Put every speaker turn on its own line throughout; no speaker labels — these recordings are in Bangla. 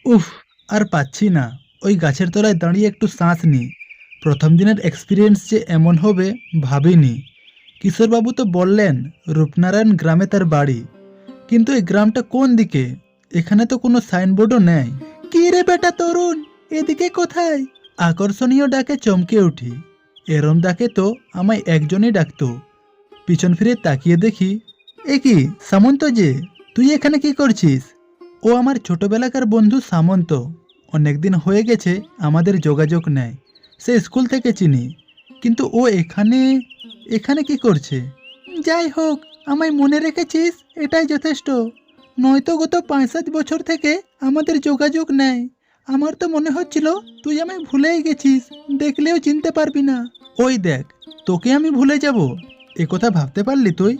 উফ, আর পাচ্ছি না। ওই গাছের তলায় দাঁড়িয়ে একটু শ্বাস নিই। প্রথম দিনের এক্সপিরিয়েন্স যে এমন হবে ভাবিনি। কিশোরবাবু তো বললেন রূপনারায়ণ গ্রামে তার বাড়ি, কিন্তু এই গ্রামটা কোন দিকে? এখানে তো কোনো সাইনবোর্ডও নেই। কি রে বেটা তরুণ, এদিকে কোথায়? আকর্ষণীয় ডাকে চমকে উঠি। এরম ডাকে তো আমায় একজনই ডাকতো। পিছন ফিরে তাকিয়ে দেখি, এ কি, সামন্ত যে! তুই এখানে কি করছিস? ও আমার ছোটবেলাকার বন্ধু সামন্ত। অনেকদিন হয়ে গেছে আমাদের যোগাযোগ নেই। সে স্কুল থেকে চিনি, কিন্তু ও এখানে এখানে কি করছে? যাই হোক, আমায় মনে রেখেছিস এটাই যথেষ্ট। নয়তো গত 5-7 বছর থেকে আমাদের যোগাযোগ নেই। আমার তো মনে হচ্ছিল তুই আমায় ভুলেই গেছিস, দেখলেও চিনতে পারবি না। ওই দেখ, তোকে আমি ভুলে যাব, এ কথা ভাবতে পারলি তুই?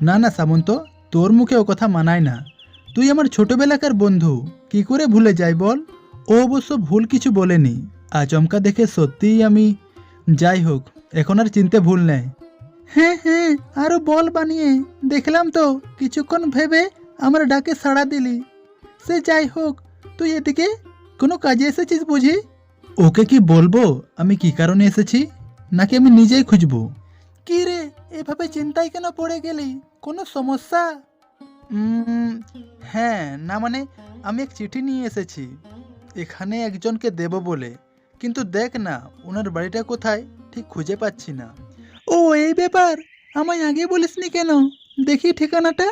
না না সামন্ত, তোর মুখে ও কথা মানায় না। তুই আমার ছোটবেলাকার বন্ধু, কি করে ভুলে যাই বল? ও অবশ্য ভুল কিছু বলেনি। আচমকা দেখে সত্যিই আমি। যাই হোক, এখন আর চিনতে ভুল নেই। হ্যাঁ হ্যাঁ, আরো বল বানিয়ে। দেখলাম তো কিছুক্ষণ ভেবে আমার ডাকে সাড়া দিলি। সে যাই হোক, তুই এদিকে কোনো কাজে এসেছিস বুঝি? ওকে কি বলবো আমি কি কারণে এসেছি, নাকি আমি নিজেই খুঁজবো? কি রে, এভাবে চিন্তায় কেন পড়ে গেলি? কোনো সমস্যা? উম, হ্যাঁ, না মানে আমি এক চিঠি নিয়ে এসেছি এখানে একজনকে দেব বলে। কিন্তু দেখ না, ওনার বাড়িটা কোথায় ঠিক খুঁজে পাচ্ছি না। ও, এই ব্যাপার! আমায় আগে বলিসনি কেন? দেখি ঠিকানাটা।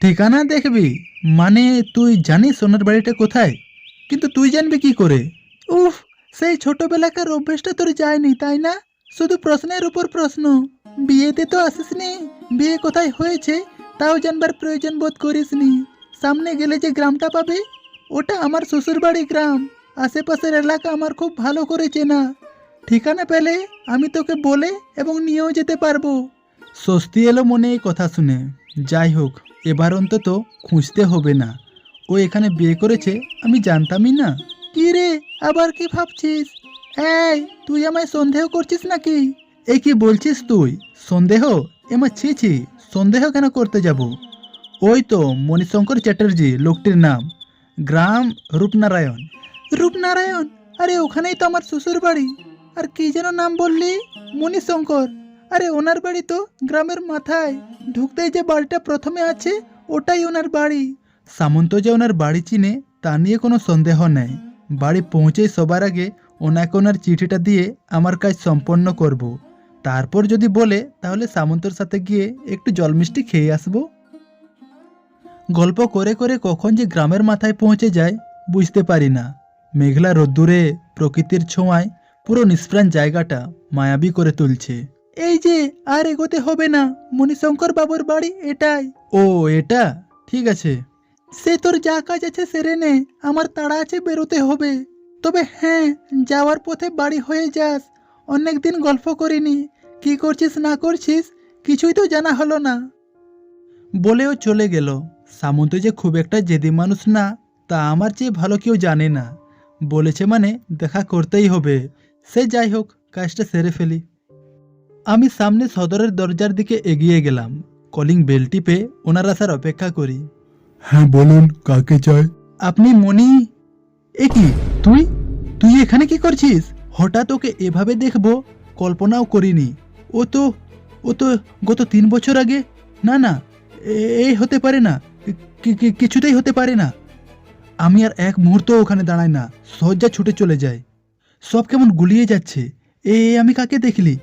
ঠিকানা দেখবি? মানে তুই জানিস ওনার বাড়িটা কোথায়? কিন্তু তুই জানবি কি করে? উফ, সেই ছোটবেলাকার অভ্যেসটা তোর যায়নি তাই না? শুধু প্রশ্নের উপর প্রশ্ন। বিয়েতে তো আসিসনি, বিয়ে কোথায় হয়েছে তাও জানবার প্রয়োজন বোধ করিসনি। সামনে গেলে যে গ্রামটা পাবে, ওটা আমার শ্বশুরবাড়ি গ্রাম। আশেপাশের এলাকা আমার খুব ভালো করে চেনা। ঠিকানা পেলে আমি তোকে বলে এবং নিয়েও যেতে পারবো। স্বস্তি এলো মনে এই কথা শুনে। যাই হোক, এবার অন্তত খুঁজতে হবে না। ও এখানে বিয়ে করেছে আমি জানতামই না। কি রে, আবার কি ভাবছিস? এই, তুই আমায় সন্দেহ করছিস নাকি? এই কি বলছিস তুই? সন্দেহ? এমা ছি ছি, সন্দেহ কেন করতে যাব? ওই তো মণিশঙ্কর চ্যাটার্জি লোকটির নাম। গ্রাম রূপনারায়ণ। রূপনারায়ণ? আরে ওখানেই তো আমার শ্বশুর বাড়ি। আর কি যেন নাম বললি? মণিশঙ্কর? আরে ওনার বাড়ি তো গ্রামের মাথায়। ঢুকতেই যে বাড়িটা প্রথমে আছে, ওটাই ওনার বাড়ি। সামন্ত যে ওনার বাড়ি চিনে তা নিয়ে কোনো সন্দেহ নেই। বাড়ি পৌঁছেই সবার আগে ওনাকে ওনার চিঠিটা দিয়ে আমার কাজ সম্পন্ন করব। তারপর যদি বলে তাহলে সামন্তর সাথে গিয়ে একটু জল মিষ্টি খেয়ে আসবো। গল্প করে করে কখন যে গ্রামের মাথায় পৌঁছে যায় বুঝতে পারি না। মেঘলা রোদ্দুরে প্রকৃতির ছোঁয়ায় পুরো নিষ্প্রাণ জায়গাটা মায়াবী করে তুলছে। এই যে, আর এগোতে হবে না, মণিশঙ্কর বাবুর বাড়ি এটাই। ও, এটা? ঠিক আছে। সে তোর যা কাজ আছে সেরে নে, আমার তাড়া আছে, বেরোতে হবে। তবে হ্যাঁ, যাওয়ার পথে বাড়ি হয়ে যাস। অনেক দিন গল্প করিনি, কি করছিস না করছিস কিছুই তো জানা হলো না। বলেও চলে গেল। সামন্ত যে খুব একটা জেদি মানুষ না তা আমার চেয়ে ভালো কেউ জানে না। বলেছে মানে দেখা করতেই হবে। সে যাই হোক, কাজটা সেরে ফেলি। আমি সামনে সদরের দরজার দিকে এগিয়ে গেলাম। কলিং বেল টিপে ওনার আসার অপেক্ষা করি।
হ্যাঁ বলুন, কাকে চাই?
আপনি মনি? এ কি, তুই তুই এখানে কি করছিস? হঠাৎ ওকে এভাবে দেখবো কল্পনাও করিনি। ও তো ও তো গত 3 বছর আগে। না না, এই হতে পারে না, কিছুতেই হতে পারে না। আমি আর এক মুহূর্ত ওখানে দাঁড়াই না, সজ্জা ছুটে চলে যায়। সব কেমন গুলিয়ে যাচ্ছে। আমি কাকে দেখলি?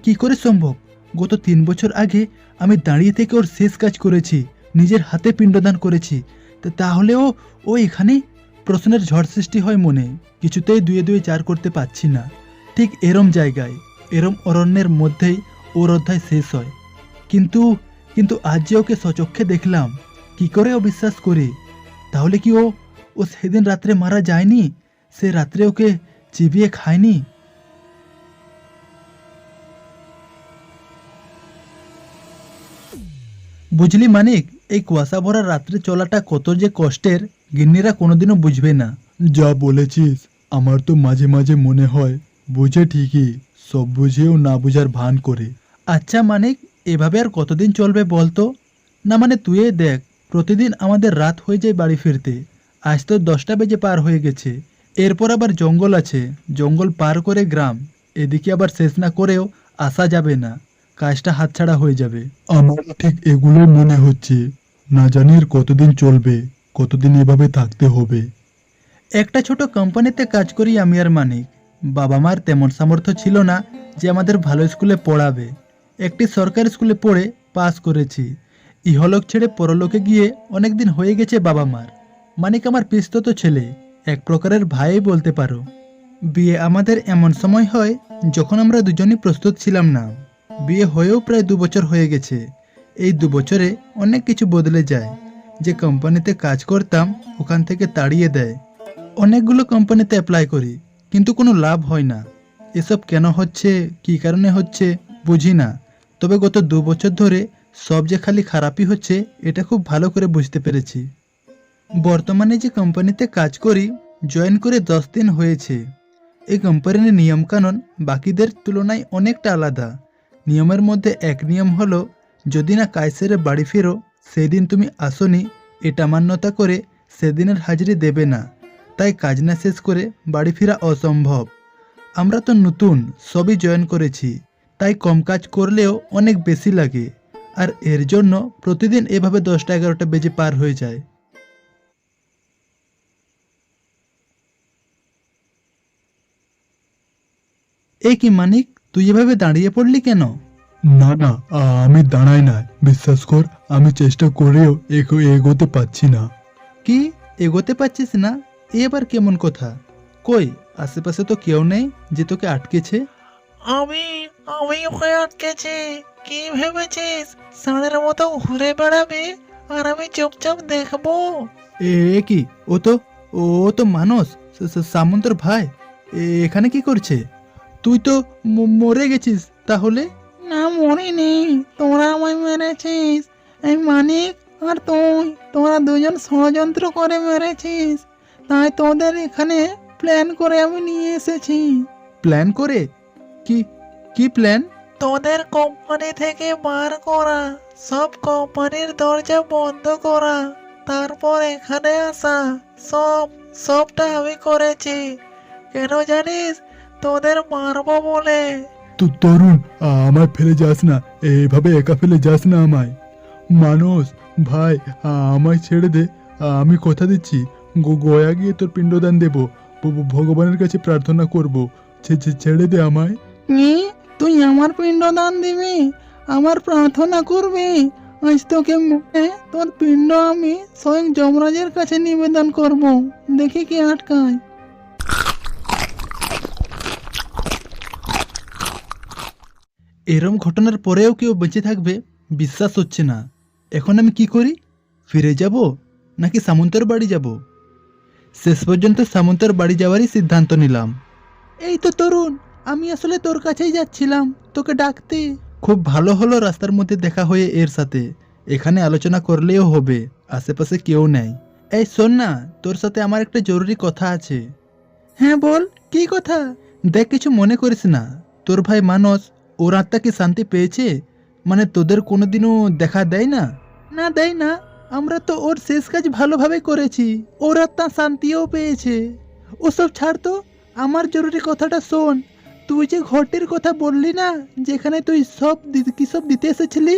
কি করে সম্ভব? গত 3 বছর আগে আমি দাঁড়িয়ে থেকে ওর শেষ কাজ করেছি, নিজের হাতে পিণ্ডদান করেছি। তাহলেও ও এখানে? প্রশ্নের ঝড় সৃষ্টি হয় মনে। কিছুতেই দুয়ে দুয়ে চার করতে পারছি না। ঠিক এরম জায়গায়, এরম অরণ্যের মধ্যেই ওর অধ্যায় শেষ হয়। কিন্তু কিন্তু আজ যে ওকে সচক্ষে দেখলাম, কি করে অবিশ্বাস করি? তাহলে কি ও ও সেদিন রাত্রে মারা যায়নি? সে রাত্রে ওকে চিবিয়ে খায়নি? বুঝলি মানিক, এই কুয়াশা ভরা রাত্রে চলাটা কত যে কষ্টের, গিন্নিরা কোনোদিনও বুঝবে না।
যা বলেছিস, আমার তো মাঝে মাঝে মনে হয় বুঝে ঠিকই, সব বুঝেও না বুঝার ভান করে।
আচ্ছা মানিক, এভাবে আর কতদিন চলবে বলতো? না মানে তুই দেখ, প্রতিদিন আমাদের রাত হয়ে যায় বাড়ি ফিরতে। আজ তো 10টা বেজে পার হয়ে গেছে। এরপর আবার জঙ্গল আছে, জঙ্গল পার করে গ্রাম। এদিকে আবার শেষ না করেও আসা যাবে না, কাজটা হাতছাড়া হয়ে যাবে।
আমারও ঠিক এগুলোই মনে হচ্ছে। না জানি আর কতদিন চলবে, কতদিন এভাবে থাকতে হবে।
একটা ছোট কোম্পানিতে কাজ করি আমি আর মানিক। বাবা মার তেমন সামর্থ্য ছিল না যে আমাদের ভালো স্কুলে পড়াবে। একটি সরকারি স্কুলে পড়ে পাস করেছি। ইহলোক ছেড়ে পরলোকে গিয়ে অনেক দিন হয়ে গেছে বাবা মার। মানিক আমার পিস্তত ছেলে, এক প্রকারের ভাই বলতে পারো। বিয়ে আমাদের এমন সময় হয় যখন আমরা দুজনই প্রস্তুত ছিলাম না। বিয়ে হয়েও প্রায় 2 বছর হয়ে গেছে। এই 2 বছরে অনেক কিছু বদলে যায়। যে কোম্পানিতে কাজ করতাম ওখান থেকে তাড়িয়ে দেয়। অনেকগুলো কোম্পানিতে অ্যাপ্লাই করি, কিন্তু কোনো লাভ হয় না। এসব কেন হচ্ছে, কী কারণে হচ্ছে বুঝি না। তবে গত 2 বছর ধরে সব যে খালি খারাপই হচ্ছে এটা খুব ভালো করে বুঝতে পেরেছি। বর্তমানে যে কোম্পানিতে কাজ করি জয়েন করে 10 দিন হয়েছে। এই কোম্পানির নিয়মকানুন বাকিদের তুলনায় অনেকটা আলাদা। নিয়মের মধ্যে এক নিয়ম হলো, যদি না কাজ সেরে বাড়ি ফেরো সেদিন তুমি আসনি, এটা মান্যতা করে সেদিনের হাজিরি দেবে না। তাই কাজ না শেষ করে বাড়ি ফেরা অসম্ভব। আমরা তো নতুন, সবই জয়েন করেছি, তাই কম কাজ করলেও অনেক বেশি লাগে। আর এর জন্য প্রতিদিন এভাবে 10টা 11টা বেজে পার হয়ে যায়। এ কি মানিক, তুই এভাবে দাঁড়িয়ে পড়লি কেন?
না না, আমি দাঁড়াই না। বিশ্বাস কর, আমি চেষ্টা করেও এগোতে পারছি না।
কি, এগোতে পারছিস না? এ আবার কেমন কথা? কই, আশেপাশে তো কেউ নেই যে তোকে আটকেছে।
আমি আমি ওকে আটকেছি। কি ভেবেছিস ষাঁড়ের মতো ঘুরে বেড়াবে আর আমি চুপচাপ দেখবো?
এ কি, ও তো মানস, সামন্তর ভাই। এখানে কি করছে? তুই তো মরে গেছিস তাহলে।
না, মরিনি, তোরা আমায় মেরেছিস। এই মানিক আর তুই, তোরা দুজন ষড়যন্ত্র করে মেরেছিস। তাই তোদের এখানে প্ল্যান করে আমি নিয়ে এসেছি।
প্ল্যান করে? কি কি প্ল্যান?
তোদের কোম্পানি থেকে বার করা, সব কোম্পানির দরজা বন্ধ করা, তারপর এখানে আসা, সবটা আমি করেছি। কেন জানিস? তোদের মারবো বলে।
তো তরুণ, আমায় ফেলে যাস না, এভাবে একা ফেলে যাস না আমায়। মানুষ ভাই, আমায় ছেড়ে দে। আমি কথা দিচ্ছি, গয়া গিয়ে তোর পিণ্ডদান দেব, ভগবানের কাছে প্রার্থনা করব। ছেড়ে দে আমায়।
কি, তুই আমার পিণ্ডদান দিবি, আমার প্রার্থনা করবি? আজ তোকে মেরে তোর পিণ্ড আমি স্বয়ং যমরাজের কাছে নিবেদন করব। দেখি কি আটকায়।
এরম ঘটনার পরেও কেউ বেঁচে থাকবে বিশ্বাস হচ্ছে না। এখন আমি কি করি? ফিরে যাব নাকি সামন্তর বাড়ি যাব? শেষ পর্যন্ত সামন্তর বাড়ি যাওয়ারই সিদ্ধান্ত নিলাম। এই তো তরুণ, আমি আসলে তোর কাছেই যাচ্ছিলাম, তোকে ডাকতে। খুব ভালো হলো রাস্তার মধ্যে দেখা হয়ে এর সাথে। এখানে আলোচনা করলেও হবে, আশেপাশে কেউ নেই। এই শোন না, তোর সাথে আমার একটা জরুরি কথা আছে। হ্যাঁ বল, কি কথা? দেখ, কিছু মনে করিস না। তোর ভাই মানস, ওর আত্মা কি শান্তি পেয়েছে? মানে তোদের কোনোদিনও দেখা দেয় না? না, দেয় না। আমরা তো ওর শেষ কাজ ভালোভাবে করেছি, ওর আত্মা শান্তিও পেয়েছে। ওসব ছাড় তো, আমার জরুরি কথাটা শোন। তুই যে ঘরটির কথা বললি না, যেখানে তুই কি সব দিতে এসেছিলি,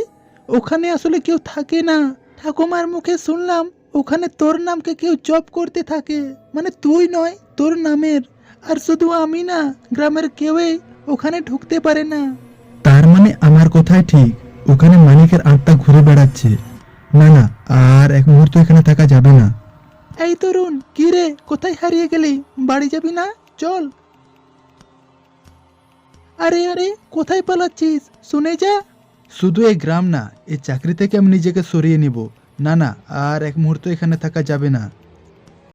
ওখানে আসলে কেউ থাকে না। ঠাকুমার মুখে শুনলাম ওখানে তোর নামকে কেউ জপ করতে থাকে, মানে তুই নয়, তোর নামের। আর শুধু আমি না, গ্রামের কেউই ওখানে ঢুকতে পারে না। তার মানে আমার কথাই ঠিক, ওখানে মানিকের আত্মা ঘুরে বেড়াচ্ছে। না না, আর এক মুহূর্ত এখানে থাকা যাবে না। এই তরুণ, কি রে, কোথায় হারিয়ে গেলি? বাড়ি যাবি না? চল। আরে আরে, কোথায় পালাচ্ছিস? শুনে যা। শুধু এই গ্রাম না, এই চাকরি থেকে আমি নিজেকে সরিয়ে নিব। না না, আর এক মুহূর্ত এখানে থাকা যাবে না।